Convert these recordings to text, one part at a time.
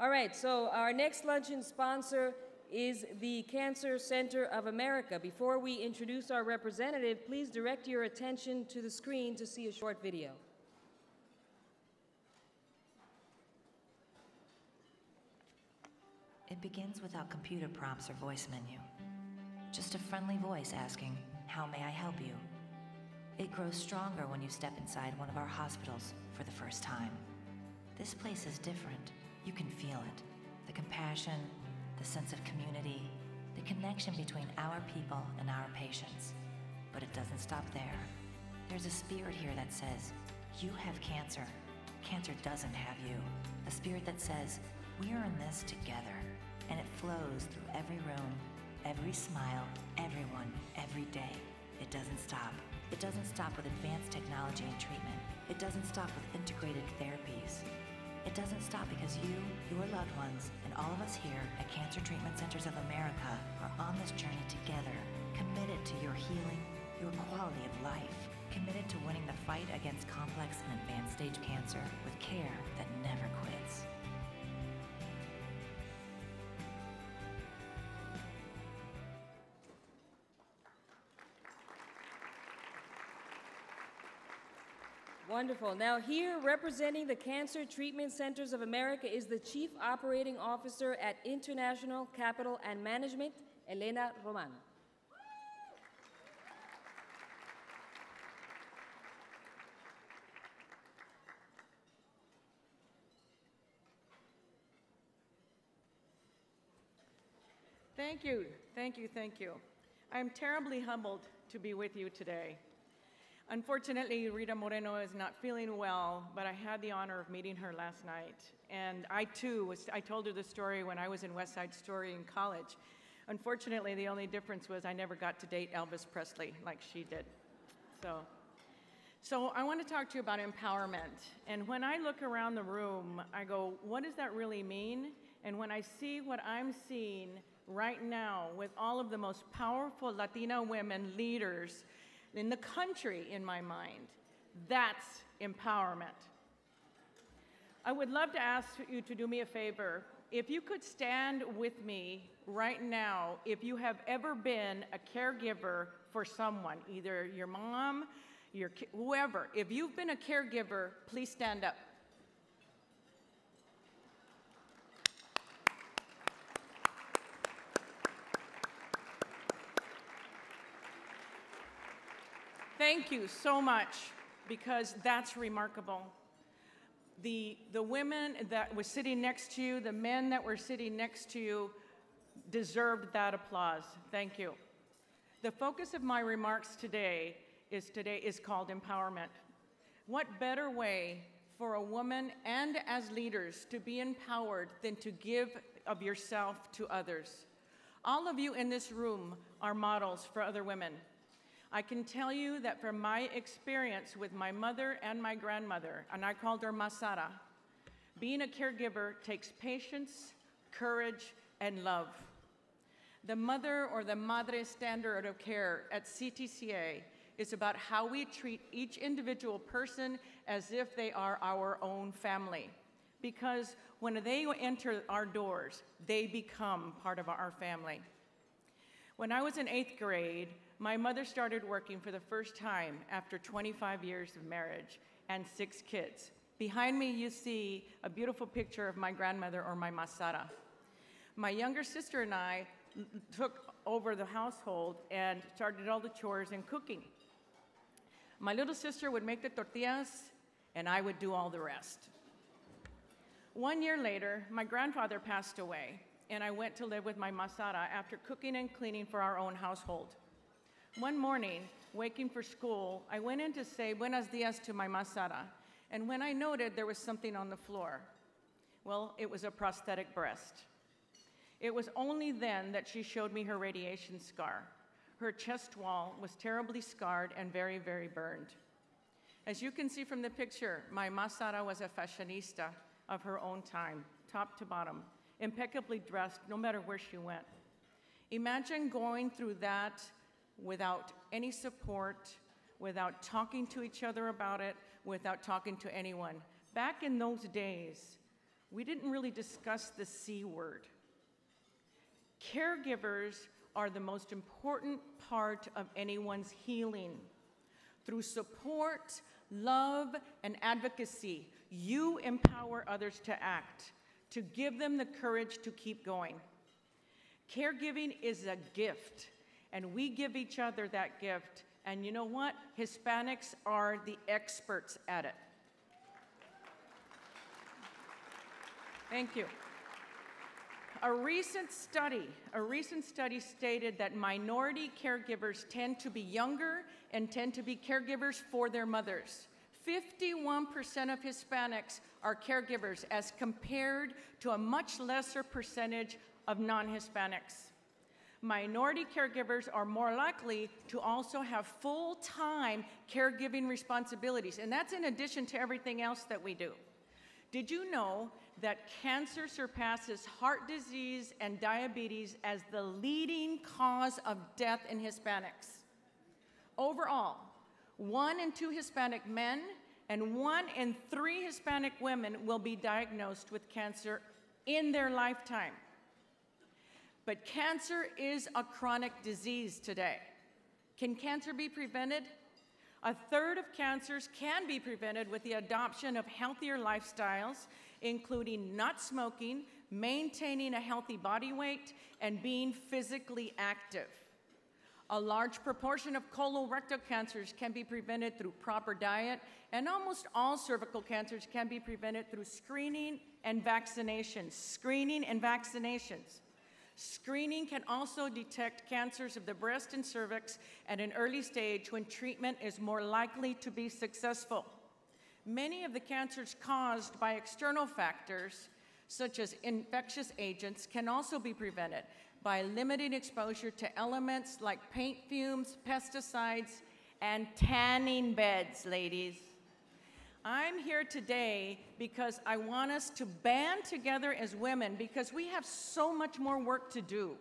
All right, so our next luncheon sponsor is the Cancer Center of America. Before we introduce our representative, please direct your attention to the screen to see a short video. It begins without computer prompts or voice menu. Just a friendly voice asking, "How may I help you?" It grows stronger when you step inside one of our hospitals for the first time. This place is different. You can feel it. The compassion, the sense of community, the connection between our people and our patients. But it doesn't stop there. There's a spirit here that says, you have cancer. Cancer doesn't have you. A spirit that says, we are in this together. And it flows through every room, every smile, everyone, every day. It doesn't stop. It doesn't stop with advanced technology and treatment. It doesn't stop with integrated therapies. It doesn't stop because you, your loved ones, and all of us here at Cancer Treatment Centers of America are on this journey together, committed to your healing, your quality of life, committed to winning the fight against complex and advanced stage cancer with care that never quits. Wonderful. Now here, representing the Cancer Treatment Centers of America is the Chief Operating Officer at International Capital and Management, Elena Roman. Thank you, thank you, thank you. I'm terribly humbled to be with you today. Unfortunately, Rita Moreno is not feeling well, but I had the honor of meeting her last night. And I too, I told her the story when I was in West Side Story in college. Unfortunately, the only difference was I never got to date Elvis Presley like she did. So I want to talk to you about empowerment. And when I look around the room, I go, what does that really mean? And when I see what I'm seeing right now with all of the most powerful Latina women leaders in the country, in my mind, that's empowerment. I would love to ask you to do me a favor. If you could stand with me right now, if you have ever been a caregiver for someone, either your mom, whoever, if you've been a caregiver, please stand up. Thank you so much, because that's remarkable. The women that were sitting next to you, the men that were sitting next to you deserved that applause. Thank you. The focus of my remarks today is called empowerment. What better way for a woman and as leaders to be empowered than to give of yourself to others? All of you in this room are models for other women. I can tell you that from my experience with my mother and my grandmother, and I called her Masara, being a caregiver takes patience, courage, and love. The mother or the madre standard of care at CTCA is about how we treat each individual person as if they are our own family. Because when they enter our doors, they become part of our family. When I was in 8th grade, my mother started working for the first time after 25 years of marriage and 6 kids. Behind me, you see a beautiful picture of my grandmother, or my Masara. My younger sister and I took over the household and started all the chores and cooking. My little sister would make the tortillas, and I would do all the rest. 1 year later, my grandfather passed away, and I went to live with my Masara after cooking and cleaning for our own household. One morning, waking for school, I went in to say buenos dias to my Masara, and when I noted there was something on the floor, well, it was a prosthetic breast. It was only then that she showed me her radiation scar. Her chest wall was terribly scarred and very, very burned. As you can see from the picture, my Masara was a fashionista of her own time, top to bottom, impeccably dressed no matter where she went. Imagine going through that without any support, without talking to each other about it, without talking to anyone. Back in those days, we didn't really discuss the C word. Caregivers are the most important part of anyone's healing. Through support, love, and advocacy, you empower others to act, to give them the courage to keep going. Caregiving is a gift, and we give each other that gift. And you know what? Hispanics are the experts at it. Thank you. A recent study stated that minority caregivers tend to be younger and tend to be caregivers for their mothers. 51% of Hispanics are caregivers as compared to a much lesser percentage of non-Hispanics. Minority caregivers are more likely to also have full-time caregiving responsibilities, and that's in addition to everything else that we do. Did you know that cancer surpasses heart disease and diabetes as the leading cause of death in Hispanics? Overall, 1 in 2 Hispanic men and 1 in 3 Hispanic women will be diagnosed with cancer in their lifetime. But cancer is a chronic disease today. Can cancer be prevented? 1/3 of cancers can be prevented with the adoption of healthier lifestyles, including not smoking, maintaining a healthy body weight, and being physically active. A large proportion of colorectal cancers can be prevented through proper diet, and almost all cervical cancers can be prevented through screening and vaccinations. Screening can also detect cancers of the breast and cervix at an early stage when treatment is more likely to be successful. Many of the cancers caused by external factors, such as infectious agents, can also be prevented by limiting exposure to elements like paint fumes, pesticides, and tanning beds, ladies. I'm here today because I want us to band together as women because we have so much more work to do.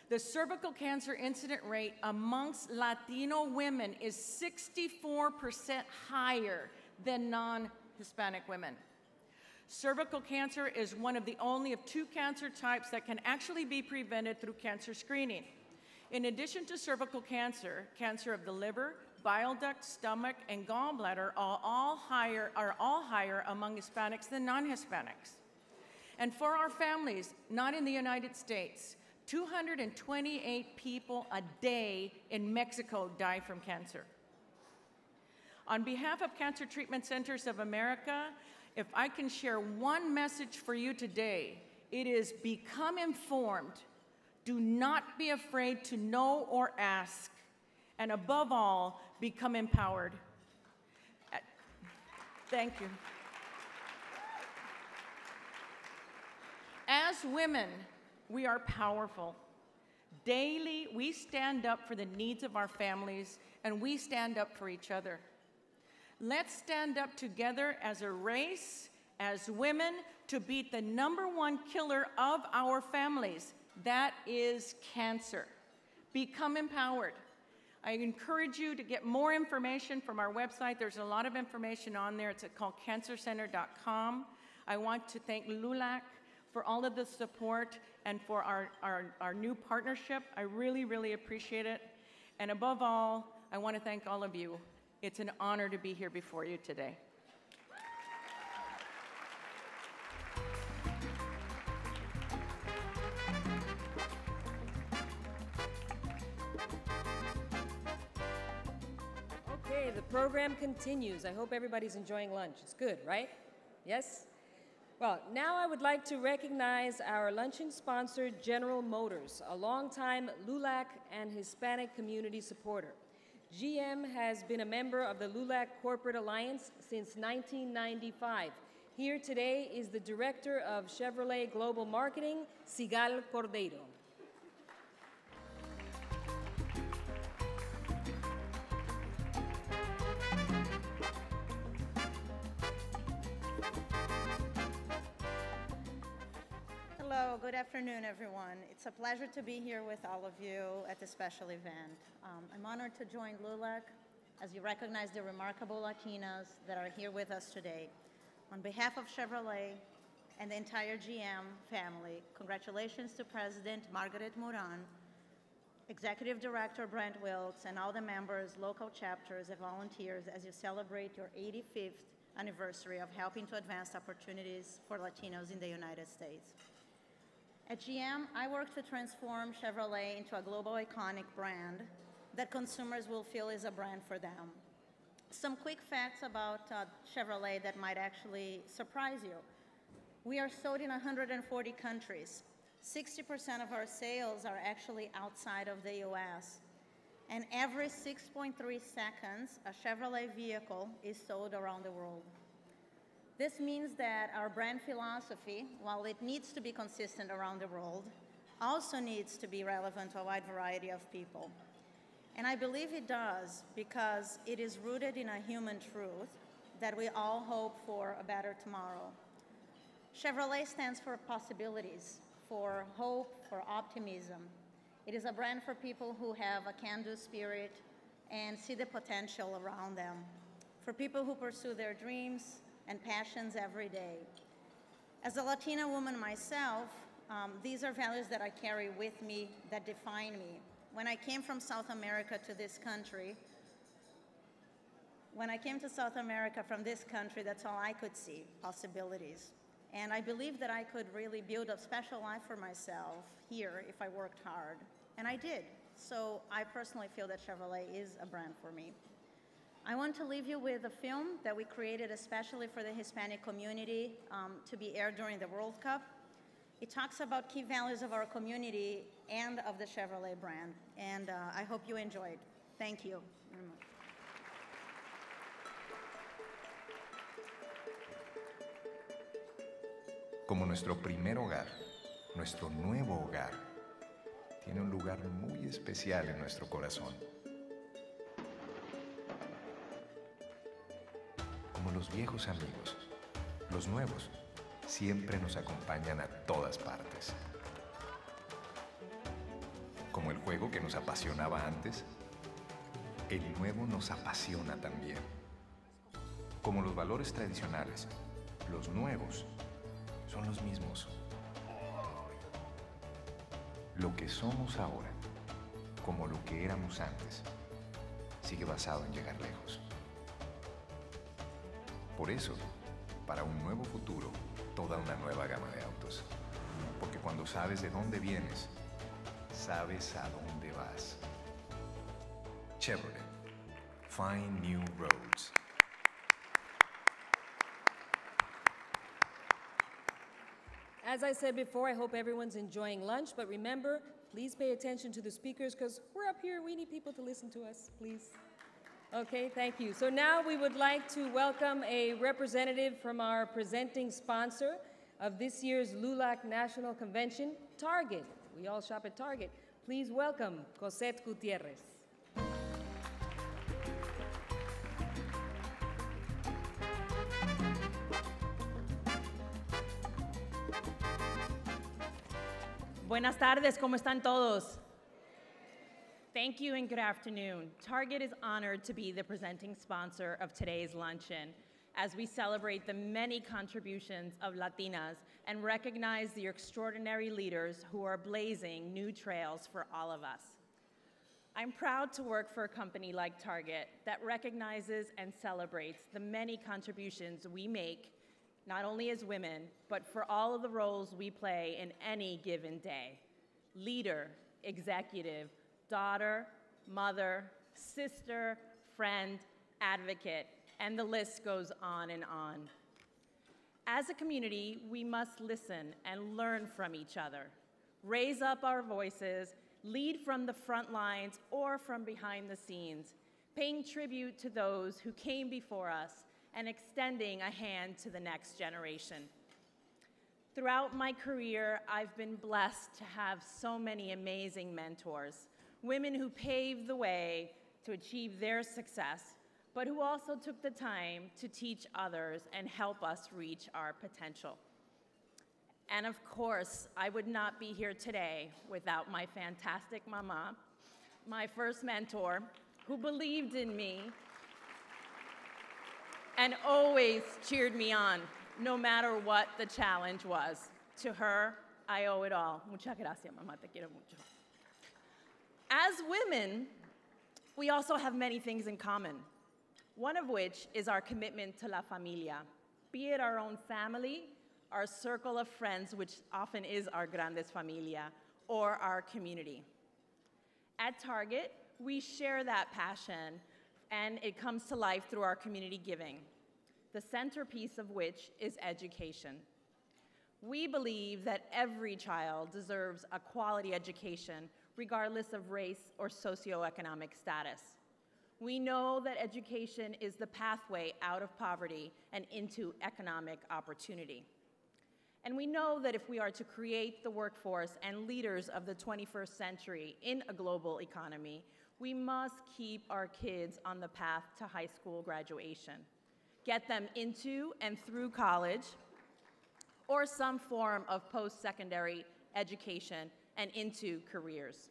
The cervical cancer incident rate amongst Latino women is 64% higher than non-Hispanic women. Cervical cancer is one of the only of 2 cancer types that can actually be prevented through cancer screening. In addition to cervical cancer, cancer of the liver, bile duct, stomach, and gallbladder are all higher among Hispanics than non-Hispanics. And for our families, not in the United States, 228 people a day in Mexico die from cancer. On behalf of Cancer Treatment Centers of America, if I can share one message for you today, it is become informed. Do not be afraid to know or ask. And above all, become empowered. Thank you. As women, we are powerful. Daily, we stand up for the needs of our families, and we stand up for each other. Let's stand up together as a race, as women, to beat the #1 killer of our families. That is cancer. Become empowered. I encourage you to get more information from our website. There's a lot of information on there. It's called cancercenter.com. I want to thank LULAC for all of the support and for our new partnership. I really, really appreciate it. And above all, I want to thank all of you. It's an honor to be here before you today. Okay, the program continues. I hope everybody's enjoying lunch. It's good, right? Yes? Well, now I would like to recognize our luncheon sponsor, General Motors, a longtime LULAC and Hispanic community supporter. GM has been a member of the LULAC Corporate Alliance since 1995. Here today is the Director of Chevrolet Global Marketing, Sigal Cordero. Hello, good afternoon, everyone. It's a pleasure to be here with all of you at this special event. I'm honored to join LULAC as you recognize the remarkable Latinas that are here with us today. On behalf of Chevrolet, and the entire GM family, congratulations to President Margaret Moran, Executive Director Brent Wilkes, and all the members, local chapters, and volunteers as you celebrate your 85th anniversary of helping to advance opportunities for Latinos in the United States. At GM, I work to transform Chevrolet into a global iconic brand that consumers will feel is a brand for them. Some quick facts about Chevrolet that might actually surprise you. We are sold in 140 countries. 60% of our sales are actually outside of the US. And every 6.3 seconds, a Chevrolet vehicle is sold around the world. This means that our brand philosophy, while it needs to be consistent around the world, also needs to be relevant to a wide variety of people. And I believe it does because it is rooted in a human truth that we all hope for a better tomorrow. Chevrolet stands for possibilities, for hope, for optimism. It is a brand for people who have a can-do spirit and see the potential around them, for people who pursue their dreams and passions every day. As a Latina woman myself, these are values that I carry with me that define me. When I came from South America to this country, from this country, that's all I could see, possibilities. And I believed that I could really build a special life for myself here if I worked hard. And I did. So I personally feel that Chevrolet is a brand for me. I want to leave you with a film that we created especially for the Hispanic community to be aired during the World Cup. It talks about key values of our community and of the Chevrolet brand. And I hope you enjoy it. Thank you very much. Como nuestro primer hogar, nuestro nuevo hogar, tiene un lugar muy especial en nuestro corazón. Como los viejos amigos, los nuevos siempre nos acompañan a todas partes. Como el juego que nos apasionaba antes, el nuevo nos apasiona también. Como los valores tradicionales, los nuevos son los mismos. Lo que somos ahora, como lo que éramos antes, sigue basado en llegar lejos. Por eso, para un nuevo futuro, toda una nueva gama de autos. Porque cuando sabes de dónde vienes, sabes a dónde vas. Chevrolet. Find new roads. As I said before, I hope everyone's enjoying lunch, but remember, please pay attention to the speakers because we're up here. We need people to listen to us, please. Okay, thank you. So now we would like to welcome a representative from our presenting sponsor of this year's LULAC National Convention, Target. We all shop at Target. Please welcome Cosette Gutierrez. Buenas tardes, ¿cómo están todos? Thank you and good afternoon. Target is honored to be the presenting sponsor of today's luncheon as we celebrate the many contributions of Latinas and recognize the extraordinary leaders who are blazing new trails for all of us. I'm proud to work for a company like Target that recognizes and celebrates the many contributions we make, not only as women, but for all of the roles we play in any given day. Leader, executive, daughter, mother, sister, friend, advocate, and the list goes on and on. As a community, we must listen and learn from each other, raise up our voices, lead from the front lines or from behind the scenes, paying tribute to those who came before us and extending a hand to the next generation. Throughout my career, I've been blessed to have so many amazing mentors, women who paved the way to achieve their success, but who also took the time to teach others and help us reach our potential. And of course, I would not be here today without my fantastic mama, my first mentor, who believed in me and always cheered me on. no matter what the challenge was. To her, I owe it all. Muchas gracias, mamá, te quiero mucho. As women, we also have many things in common, one of which is our commitment to la familia, be it our own family, our circle of friends, which often is our grandes familia, or our community. At Target, we share that passion, and it comes to life through our community giving, the centerpiece of which is education. We believe that every child deserves a quality education, regardless of race or socioeconomic status. We know that education is the pathway out of poverty and into economic opportunity. And we know that if we are to create the workforce and leaders of the 21st century in a global economy, we must keep our kids on the path to high school graduation, get them into and through college, or some form of post-secondary education and into careers.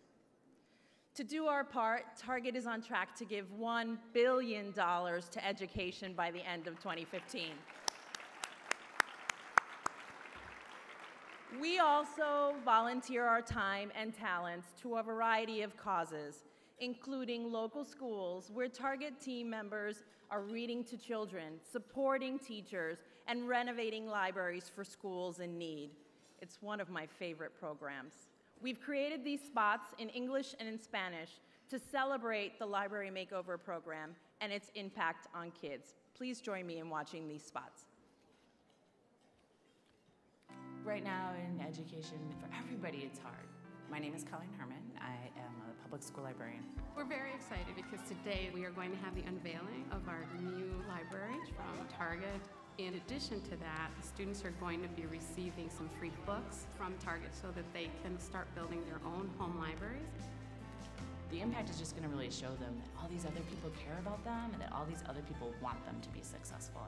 To do our part, Target is on track to give $1 billion to education by the end of 2015. We also volunteer our time and talents to a variety of causes, including local schools where Target team members are reading to children, supporting teachers, and renovating libraries for schools in need. It's one of my favorite programs. We've created these spots in English and in Spanish to celebrate the Library Makeover program and its impact on kids. Please join me in watching these spots. Right now in education, for everybody, it's hard. My name is Colleen Herman. I am a public school librarian. We're very excited because today we are going to have the unveiling of our new library from Target. In addition to that, the students are going to be receiving some free books from Target so that they can start building their own home libraries. The impact is just going to really show them that all these other people care about them and that all these other people want them to be successful.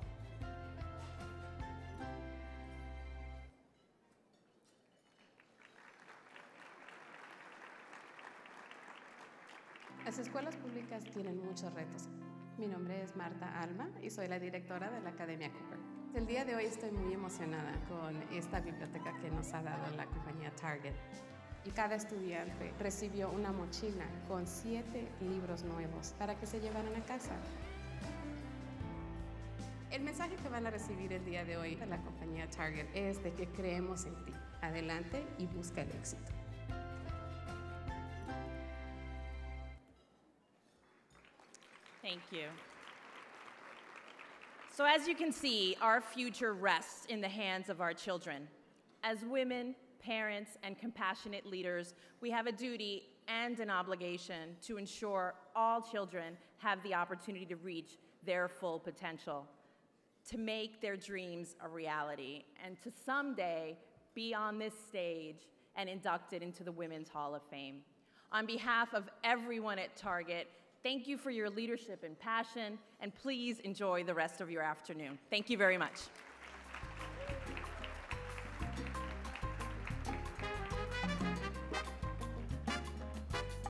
Las escuelas públicas tienen muchos retos. Mi nombre es Marta Alma y soy la directora de la Academia Cooper. El día de hoy estoy muy emocionada con esta biblioteca que nos ha dado la compañía Target. Y cada estudiante recibió una mochila con 7 libros nuevos para que se llevaran a casa. El mensaje que van a recibir el día de hoy de la compañía Target es de que creemos en ti. Adelante y busca el éxito. Thank you. So as you can see, our future rests in the hands of our children. As women, parents, and compassionate leaders, we have a duty and an obligation to ensure all children have the opportunity to reach their full potential, to make their dreams a reality, and to someday be on this stage and inducted into the Women's Hall of Fame. On behalf of everyone at Target, thank you for your leadership and passion, and please enjoy the rest of your afternoon. Thank you very much.